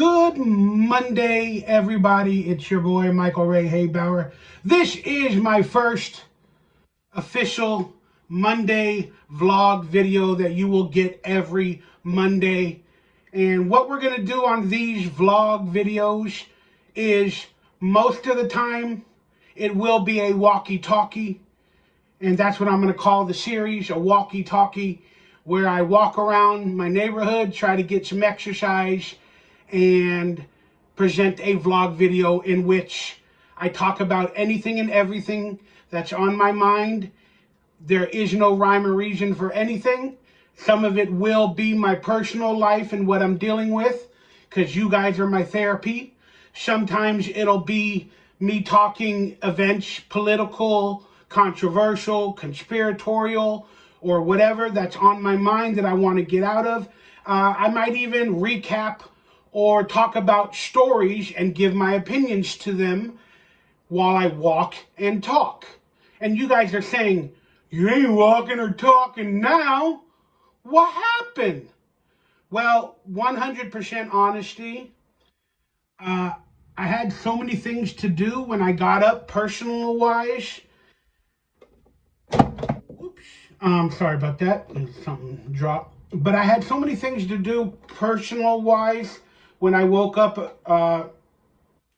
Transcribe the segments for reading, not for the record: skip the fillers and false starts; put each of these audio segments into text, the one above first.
Good Monday, everybody. It's your boy, Michael Ray Haybauer. This is my first official Monday vlog video that you will get every Monday. And what we're going to do on these vlog videos is most of the time it will be a walkie-talkie. And that's what I'm going to call the series, a walkie-talkie, where I walk around my neighborhood, try to get some exercise, and present a vlog video in which I talk about anything and everything that's on my mind. There is no rhyme or reason for anything. Some of it will be my personal life and what I'm dealing with, because you guys are my therapy. Sometimes it'll be me talking events, political, controversial, conspiratorial, or whatever that's on my mind that I want to get out of. I might even recap or talk about stories and give my opinions to them while I walk and talk. And you guys are saying, you ain't walking or talking now. What happened? Well, 100% honesty. I had so many things to do when I got up, personal-wise. Oops. Sorry about that. Something dropped. But I had so many things to do, personal-wise, when I woke up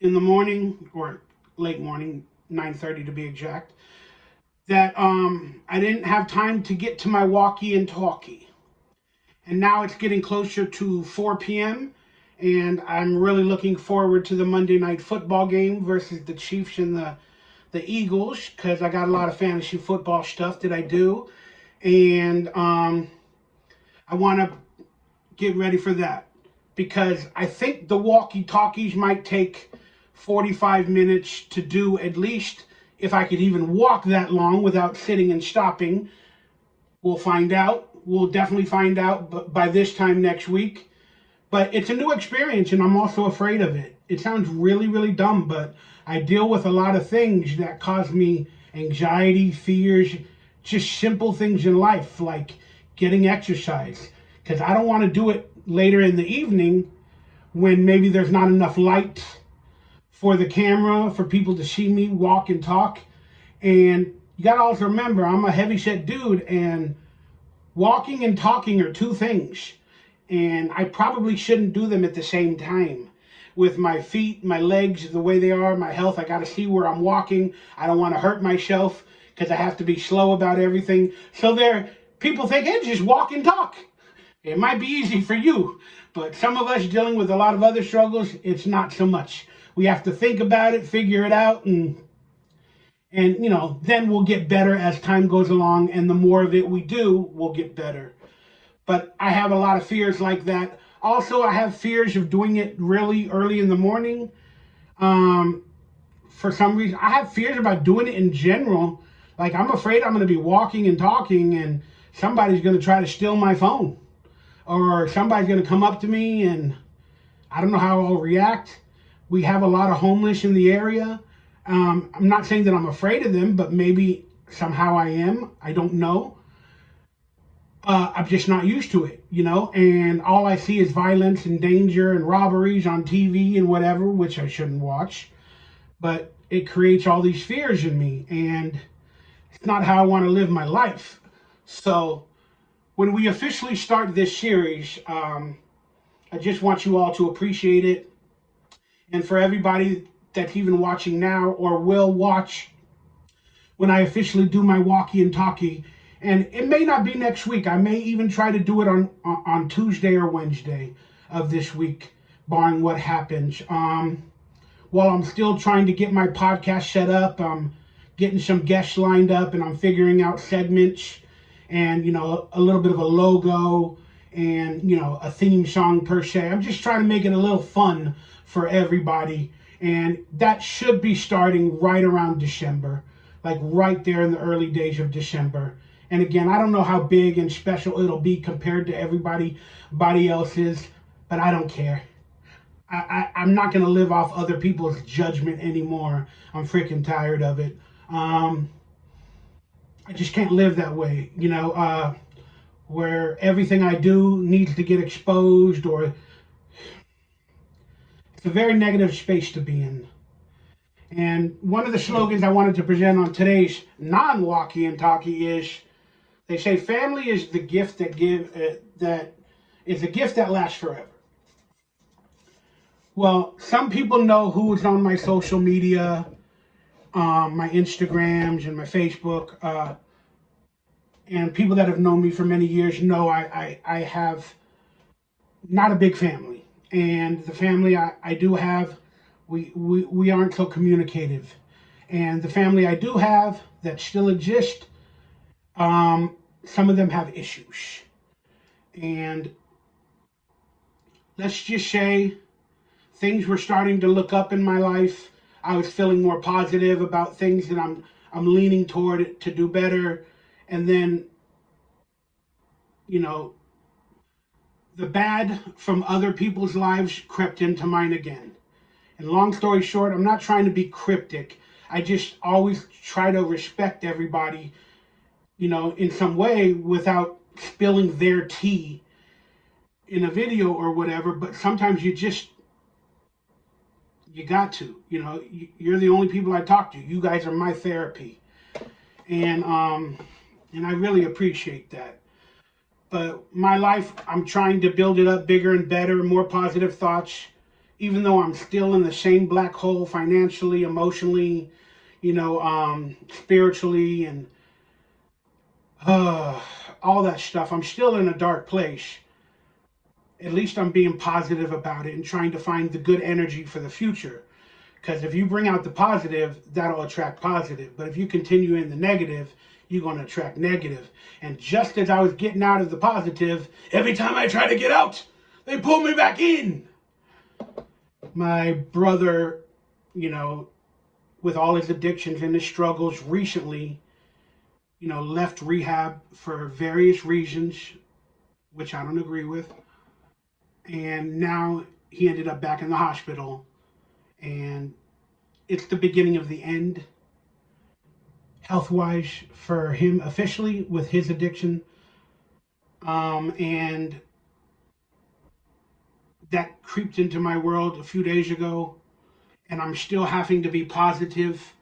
in the morning, or late morning, 9:30 to be exact, that I didn't have time to get to my walkie and talkie. And now it's getting closer to 4 p.m., and I'm really looking forward to the Monday night football game versus the Chiefs and the Eagles, because I got a lot of fantasy football stuff that I do, and I want to get ready for that, because I think the walkie-talkies might take 45 minutes to do, at least, if I could even walk that long without sitting and stopping. We'll find out. We'll definitely find out by this time next week. But it's a new experience, and I'm also afraid of it. It sounds really, really dumb, but I deal with a lot of things that cause me anxiety, fears, just simple things in life, like getting exercise. Because I don't want to do it later in the evening when maybe there's not enough light for the camera, for people to see me walk and talk. And you got to also remember, I'm a heavy-set dude, and walking and talking are two things. And I probably shouldn't do them at the same time. With my feet, my legs, the way they are, my health, I got to see where I'm walking. I don't want to hurt myself because I have to be slow about everything. So people think, hey, just walk and talk. It might be easy for you, but some of us dealing with a lot of other struggles, it's not so much. We have to think about it, figure it out, and you know, then we'll get better as time goes along, and the more of it we do, we'll get better. But I have a lot of fears like that. Also, I have fears of doing it really early in the morning. For some reason, I have fears about doing it in general. Like, I'm afraid I'm going to be walking and talking, and somebody's going to try to steal my phone. Or somebody's going to come up to me, and I don't know how I'll react. We have a lot of homeless in the area. I'm not saying that I'm afraid of them, but maybe somehow I am. I don't know. I'm just not used to it, you know, and all I see is violence and danger and robberies on TV and whatever, which I shouldn't watch. But it creates all these fears in me, and it's not how I want to live my life. So when we officially start this series, I just want you all to appreciate it. And for everybody that's even watching now or will watch when I officially do my walkie and talkie, and it may not be next week. I may even try to do it on Tuesday or Wednesday of this week, barring what happens. While I'm still trying to get my podcast set up, I'm getting some guests lined up, and I'm figuring out segments and, you know, a little bit of a logo and, you know, a theme song per se. I'm just trying to make it a little fun for everybody. And that should be starting right around December, like right there in the early days of December. And again, I don't know how big and special it'll be compared to everybody else's, but I don't care. I'm not going to live off other people's judgment anymore. I'm freaking tired of it. I just can't live that way, you know, where everything I do needs to get exposed, or It's a very negative space to be in. And one of the slogans I wanted to present on today's non-walkie and talkie is, they say family is the gift that is a gift that lasts forever. Well, some people know who's on my social media, my Instagrams and my Facebook, and people that have known me for many years know I have not a big family. And the family I do have, we aren't so communicative. And the family I do have that still exist, some of them have issues. And let's just say things were starting to look up in my life. I was feeling more positive about things that I'm leaning toward it to do better. And then, you know, the bad from other people's lives crept into mine again. And long story short, I'm not trying to be cryptic. I just always try to respect everybody, you know, in some way without spilling their tea in a video or whatever. But sometimes you got to, you know, you're the only people I talk to. You guys are my therapy. And I really appreciate that. But my life, I'm trying to build it up bigger and better, more positive thoughts, even though I'm still in the same black hole financially, emotionally, you know, spiritually, and all that stuff. I'm still in a dark place. At least I'm being positive about it and trying to find the good energy for the future. Because if you bring out the positive, that'll attract positive. But if you continue in the negative, you're going to attract negative. And just as I was getting out of the positive, every time I try to get out, they pull me back in. My brother, you know, with all his addictions and his struggles recently, you know, left rehab for various reasons, which I don't agree with. And now he ended up back in the hospital. And it's the beginning of the end, health-wise, for him officially with his addiction. And that creeped into my world a few days ago. And I'm still having to be positive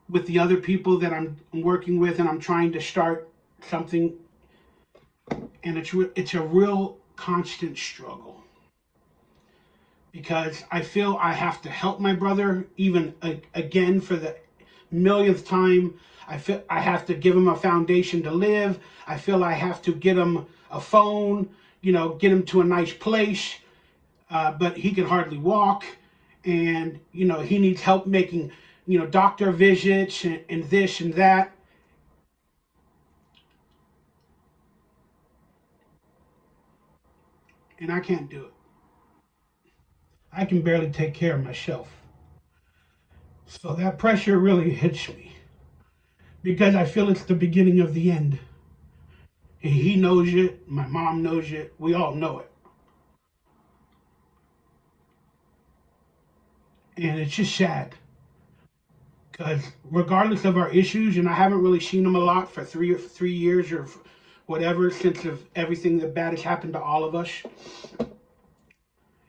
with the other people that I'm working with, and I'm trying to start something. And it's a real constant struggle, because I feel I have to help my brother, even again for the millionth time. I feel I have to give him a foundation to live. I feel I have to get him a phone, you know, get him to a nice place, but he can hardly walk. And, you know, he needs help making, you know, doctor visits and this and that. And I can't do it. I can barely take care of myself. So that pressure really hits me, because I feel it's the beginning of the end. And he knows it. My mom knows it. We all know it. And it's just sad, because regardless of our issues, and I haven't really seen him a lot for three years or whatever, since of everything that bad has happened to all of us,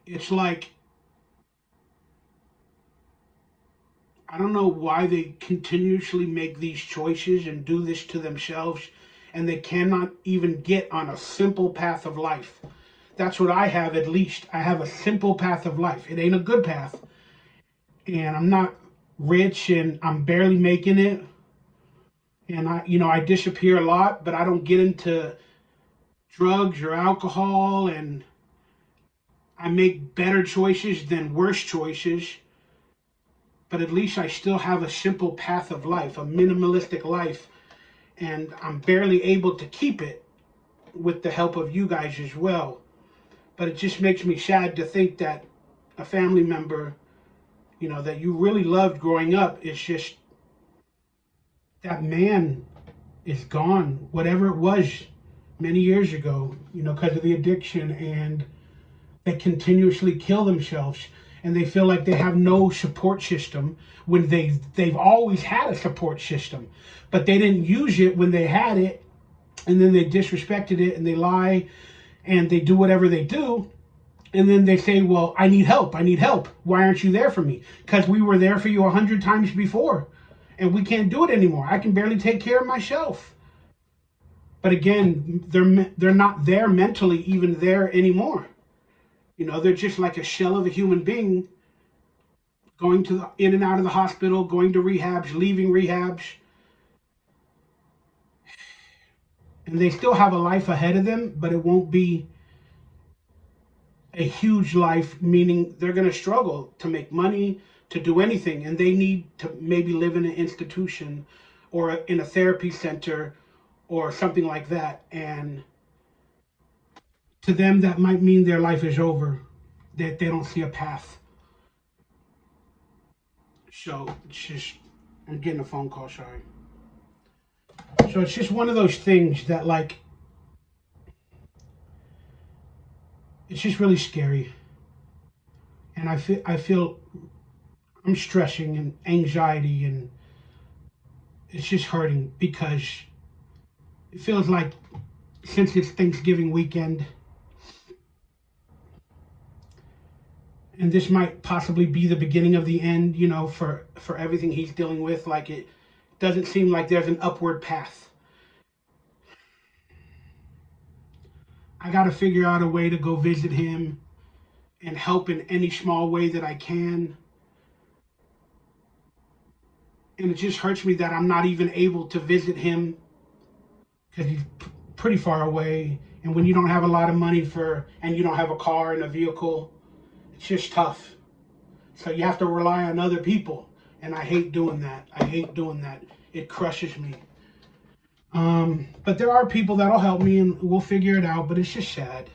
it's like, I don't know why they continuously make these choices and do this to themselves, and they cannot even get on a simple path of life. That's what I have, at least. I have a simple path of life. It ain't a good path. And I'm not rich, and I'm barely making it. And I disappear a lot, but I don't get into drugs or alcohol, and I make better choices than worse choices. But at least I still have a simple path of life, a minimalistic life, and I'm barely able to keep it with the help of you guys as well. But it just makes me sad to think that a family member, you know, that you really loved growing up, is just, that man is gone, whatever it was many years ago, you know, because of the addiction, and they continuously kill themselves, and they feel like they have no support system when they've always had a support system, but they didn't use it when they had it, and then they disrespected it, and they lie, and they do whatever they do, And then they say, well, I need help. I need help. Why aren't you there for me? Because we were there for you 100 times before. And we can't do it anymore. I can barely take care of myself. But again, they're not there mentally even there anymore. You know, they're just like a shell of a human being, going to in and out of the hospital, going to rehabs, leaving rehabs. And they still have a life ahead of them, but it won't be a huge life, meaning they're going to struggle to make money, to do anything, and they need to maybe live in an institution or in a therapy center or something like that. And to them, that might mean their life is over, that they don't see a path. So it's just, I'm getting a phone call, sorry. So it's just one of those things that, like, it's just really scary. And I feel I'm stressing and anxiety, and it's just hurting because it feels like since it's Thanksgiving weekend, and this might possibly be the beginning of the end, you know, for everything he's dealing with. Like, it doesn't seem like there's an upward path. I got to figure out a way to go visit him and help in any small way that I can. And it just hurts me that I'm not even able to visit him because he's pretty far away. And when you don't have a lot of money and you don't have a car and a vehicle, it's just tough. So you have to rely on other people. And I hate doing that. I hate doing that. It crushes me. But there are people that'll help me, and we'll figure it out, but it's just sad.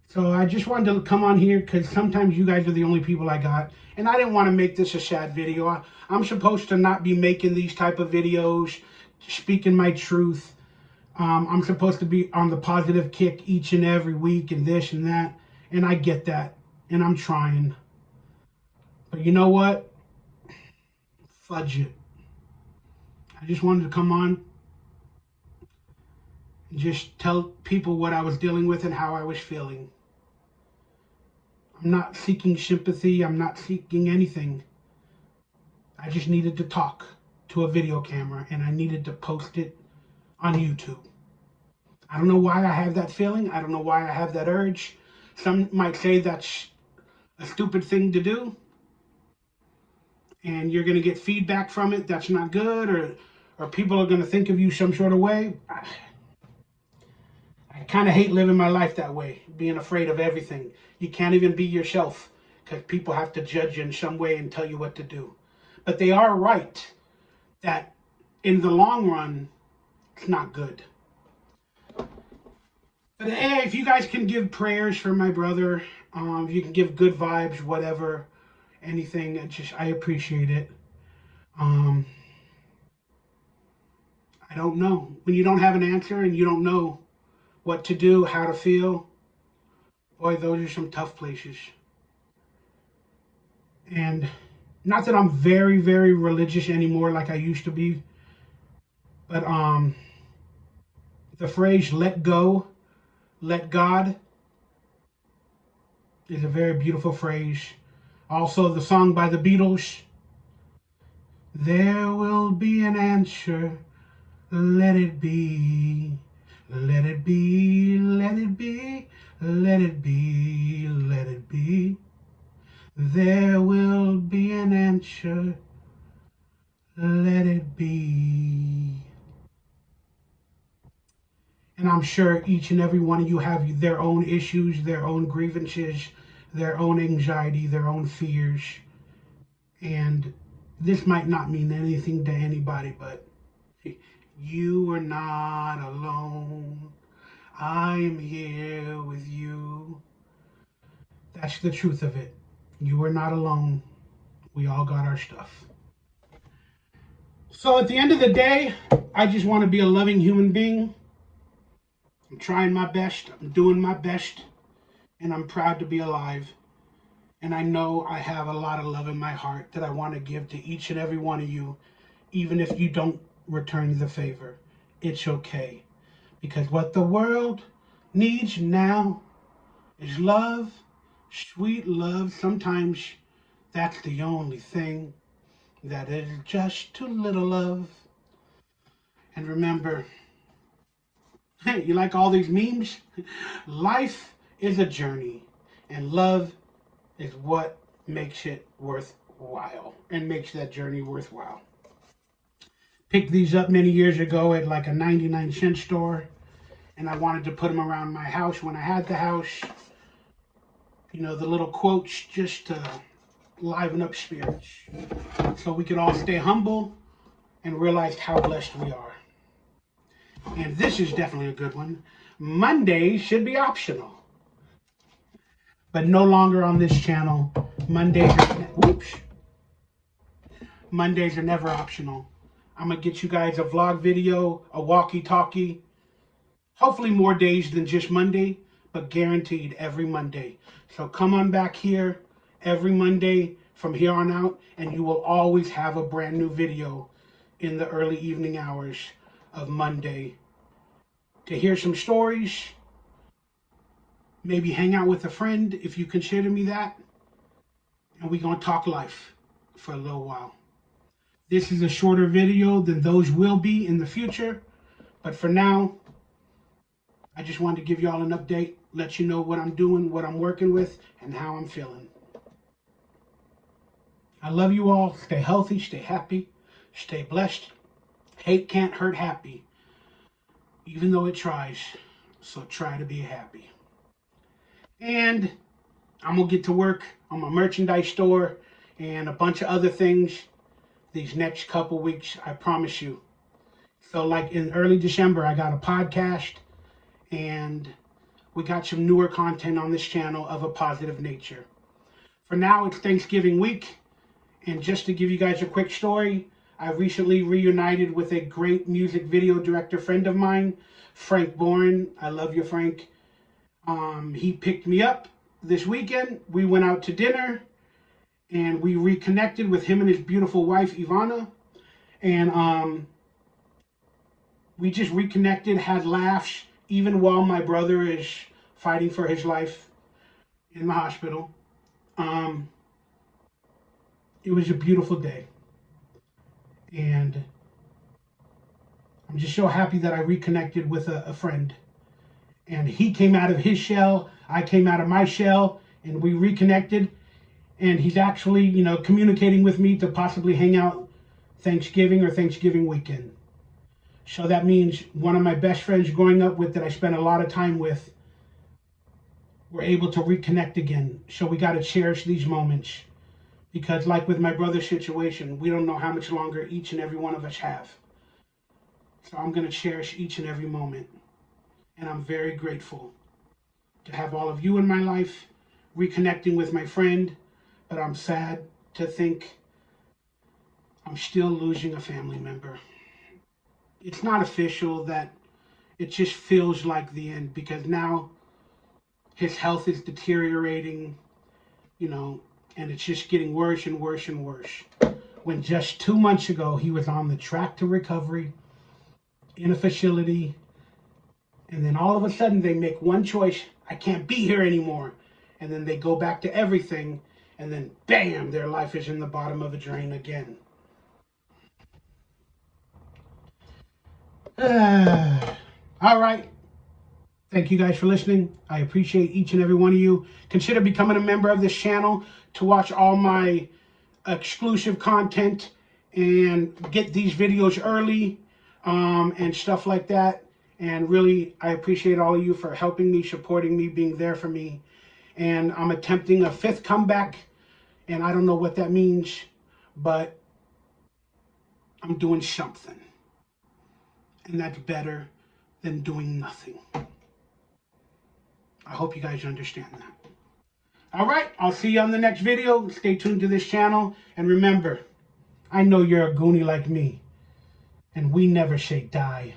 So I just wanted to come on here because sometimes you guys are the only people I got. And I didn't want to make this a sad video. I'm supposed to not be making these type of videos, speaking my truth. I'm supposed to be on the positive kick each and every week and this and that. And I get that. And I'm trying. But you know what? Fudge it. I just wanted to come on and just tell people what I was dealing with and how I was feeling. I'm not seeking sympathy. I'm not seeking anything. I just needed to talk to a video camera, and I needed to post it on YouTube. I don't know why I have that feeling. I don't know why I have that urge. Some might say that's a stupid thing to do, and you're going to get feedback from it that's not good, or people are going to think of you some sort of way. I kind of hate living my life that way, being afraid of everything. You can't even be yourself because people have to judge you in some way and tell you what to do. But they are right that in the long run, it's not good. But hey, if you guys can give prayers for my brother, if you can give good vibes, whatever, anything, I appreciate it. I don't know. When you don't have an answer and you don't know what to do, how to feel, boy, those are some tough places. And not that I'm very, very religious anymore like I used to be, but the phrase let go, let God is a very beautiful phrase. Also, the song by the Beatles, there will be an answer, let it be. Let it be, let it be, let it be, let it be. There will be an answer, let it be. And I'm sure each and every one of you have their own issues, their own grievances, their own anxiety, their own fears. And this might not mean anything to anybody, but you are not alone. I am here with you. That's the truth of it. You are not alone. We all got our stuff. So at the end of the day, I just want to be a loving human being. I'm trying my best. I'm doing my best. And I'm proud to be alive. And I know I have a lot of love in my heart that I want to give to each and every one of you, even if you don't return the favor. It's okay. Because what the world needs now is love Sweet love, sometimes that's the only thing that is just too little of. And remember, you like all these memes? Life is a journey, and love is what makes it worthwhile and makes that journey worthwhile. Picked these up many years ago at like a 99-cent store, and I wanted to put them around my house when I had the house. You know, the little quotes just to liven up spirits so we could all stay humble and realize how blessed we are. And this is definitely a good one. Mondays should be optional, but no longer on this channel. Mondays are never optional. I'm gonna get you guys a vlog video, a walkie-talkie, hopefully more days than just Monday, but guaranteed every Monday. So come on back here every Monday from here on out, and you will always have a brand new video in the early evening hours of Monday to hear some stories, maybe hang out with a friend if you consider me that, and we're gonna talk life for a little while. This is a shorter video than those will be in the future, but for now, I just wanted to give y'all an update, let you know what I'm doing, what I'm working with, and how I'm feeling. I love you all. Stay healthy, stay happy, stay blessed. Hate can't hurt happy, even though it tries, so try to be happy. And I'm going to get to work on my merchandise store and a bunch of other things these next couple weeks, I promise you. So like in early December, I got a podcast, and we got some newer content on this channel of a positive nature. For now, it's Thanksgiving week, and just to give you guys a quick story, I recently reunited with a great music video director friend of mine, Frank Bourne. I love you, Frank. He picked me up this weekend. We went out to dinner, and we reconnected with him and his beautiful wife, Ivana. And we just reconnected, had laughs, even while my brother is fighting for his life in the hospital. It was a beautiful day. And I'm just so happy that I reconnected with a friend. And he came out of his shell, I came out of my shell, and we reconnected. And he's actually, you know, communicating with me to possibly hang out Thanksgiving or Thanksgiving weekend. So that means one of my best friends growing up with that I spent a lot of time with, we're able to reconnect again. So we got to cherish these moments, because like with my brother's situation, we don't know how much longer each and every one of us have. So I'm going to cherish each and every moment. And I'm very grateful to have all of you in my life, reconnecting with my friend. But I'm sad to think I'm still losing a family member. It's not official, that it just feels like the end, because now his health is deteriorating, you know, and it's just getting worse and worse and worse. When just 2 months ago, he was on the track to recovery in a facility, and then all of a sudden they make one choice: I can't be here anymore. And then they go back to everything, and then bam, their life is in the bottom of a drain again. All right. Thank you guys for listening. I appreciate each and every one of you. Consider becoming a member of this channel to watch all my exclusive content and get these videos early and stuff like that. And really, I appreciate all of you for helping me, supporting me, being there for me. And I'm attempting a 5th comeback, and I don't know what that means, but I'm doing something. And that's better than doing nothing. I hope you guys understand that. All right, I'll see you on the next video. Stay tuned to this channel. And remember, I know you're a goonie like me, and we never say die.